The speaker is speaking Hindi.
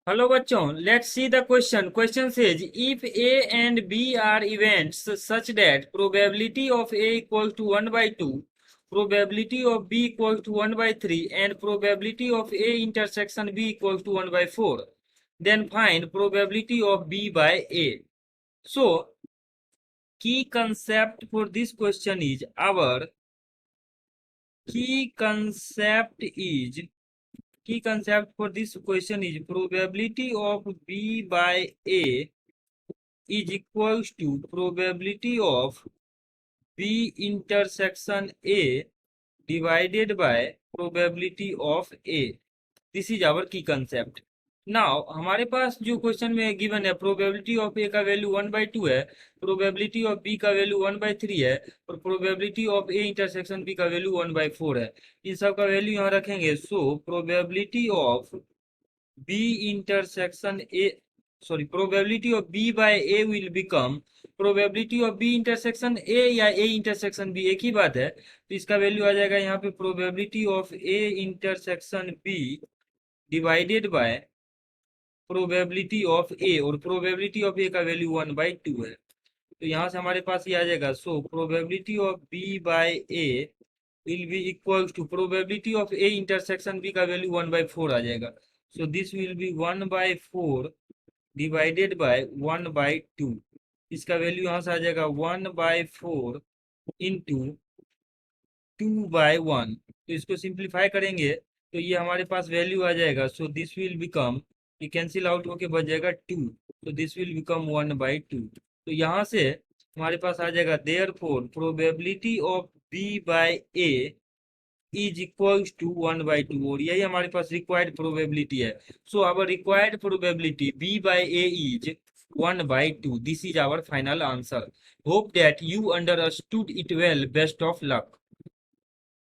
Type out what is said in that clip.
हेलो बच्चों, let's see the question. Question says if A and B are events such that probability of A equal to 1/2, probability of b equals to 1/3 and probability of a intersection b equals to 1/4, then find probability of b by a. So key concept for this question is key concept for this question is probability of b by a is equals to probability of b intersection a divided by probability of a. This is our key concept. Now हमारे पास जो क्वेश्चन में गिवन है, प्रोबेबिलिटी ऑफ ए का वैल्यू 1/2 है, प्रोबेबिलिटी ऑफ बी का वैल्यू 1/3 है और probability of A intersection B का वैल्यू 1/4 है. इन सब का वैल्यू यहाँ रखेंगे. So probability of b intersection a, sorry, probability of b by a will become probability of b intersection a या a intersection b, एक ही बात है. तो इसका वैल्यू आ जाएगा यहाँ पे probability of a intersection b divided by probability of a, और probability of a का वैल्यू 1/2 है. तो यहाँ से हमारे पास ये आ जाएगा. सो probability of b by a will be equals to probability of a intersection b का वैल्यू 1/4 आ जाएगा. So this will be 1/4 divided by 1/2. इसका वैल्यू यहाँ से आ जाएगा 1/4 इंटू 2/1. तो इसको सिंप्लीफाई करेंगे तो ये हमारे पास वैल्यू आ जाएगा. सो दिस विल बिकम, ये कैंसिल आउट होके बच जाएगा 2. तो दिस विल बिकम 1/2. तो यहाँ से हमारे पास आ जाएगा therefore probability of b by a is equals to 1/2, और यही हमारे पास रिक्वायर्ड प्रोबेबिलिटी है. So our required probability b by a is 1/2. This is our final answer. Hope that you understood it well. Best of luck.